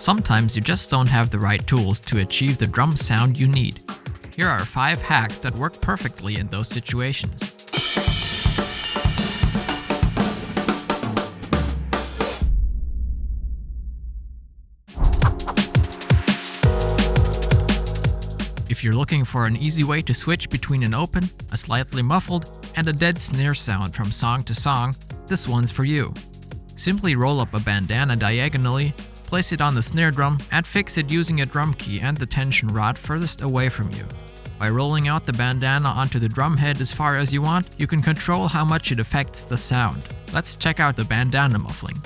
Sometimes you just don't have the right tools to achieve the drum sound you need. Here are 5 hacks that work perfectly in those situations. If you're looking for an easy way to switch between an open, a slightly muffled, and a dead snare sound from song to song, this one's for you. Simply roll up a bandana diagonally, place it on the snare drum, and fix it using a drum key and the tension rod furthest away from you. By rolling out the bandana onto the drum head as far as you want, you can control how much it affects the sound. Let's check out the bandana muffling.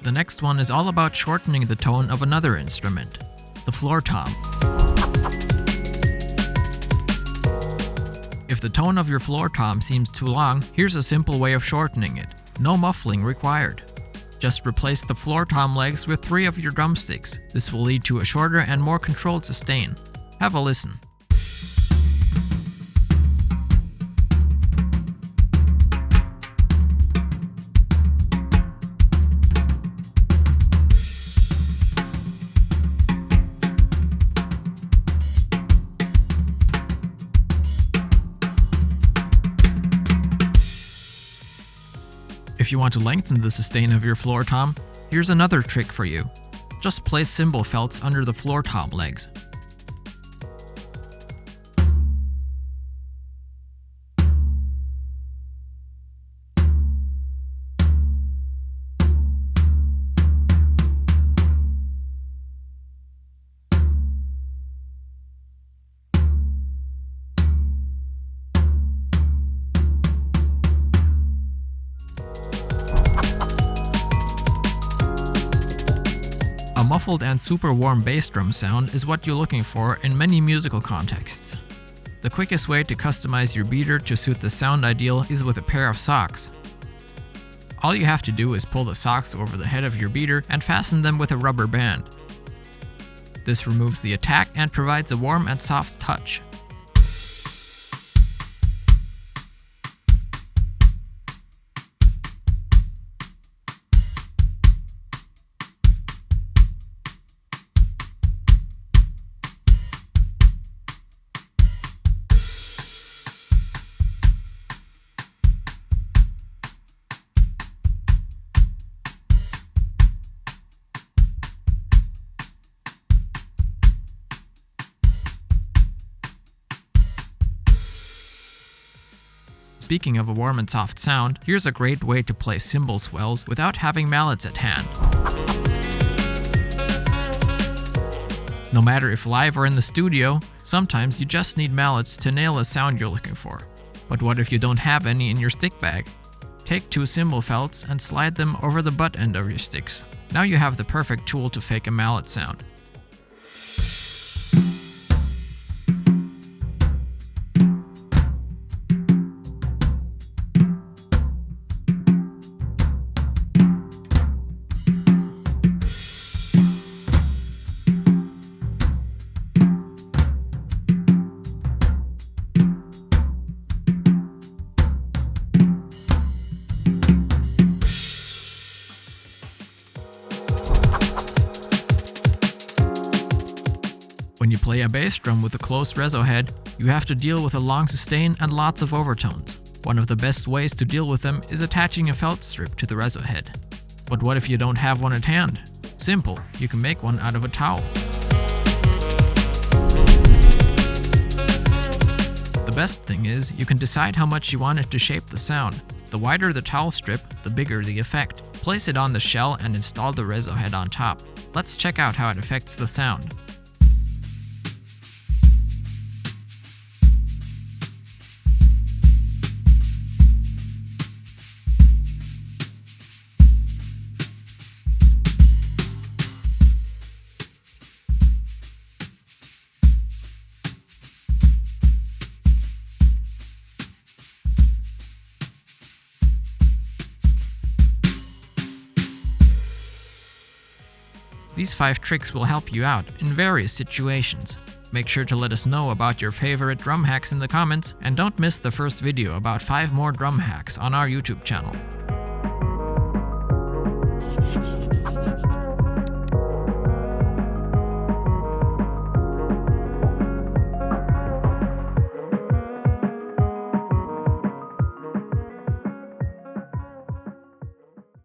The next one is all about shortening the tone of another instrument, the floor tom. If the tone of your floor tom seems too long, here's a simple way of shortening it. No muffling required. Just replace the floor tom legs with 3 of your drumsticks. This will lead to a shorter and more controlled sustain. Have a listen. If you want to lengthen the sustain of your floor tom, here's another trick for you. Just place cymbal felts under the floor tom legs. A muffled and super warm bass drum sound is what you're looking for in many musical contexts. The quickest way to customize your beater to suit the sound ideal is with a pair of socks. All you have to do is pull the socks over the head of your beater and fasten them with a rubber band. This removes the attack and provides a warm and soft touch. Speaking of a warm and soft sound, here's a great way to play cymbal swells without having mallets at hand. No matter if live or in the studio, sometimes you just need mallets to nail a sound you're looking for. But what if you don't have any in your stick bag? Take 2 cymbal felts and slide them over the butt end of your sticks. Now you have the perfect tool to fake a mallet sound. When you play a bass drum with a close reso head, you have to deal with a long sustain and lots of overtones. One of the best ways to deal with them is attaching a felt strip to the reso head. But what if you don't have one at hand? Simple, you can make one out of a towel. The best thing is, you can decide how much you want it to shape the sound. The wider the towel strip, the bigger the effect. Place it on the shell and install the reso head on top. Let's check out how it affects the sound. These 5 tricks will help you out in various situations. Make sure to let us know about your favorite drum hacks in the comments, and don't miss the first video about 5 more drum hacks on our YouTube channel.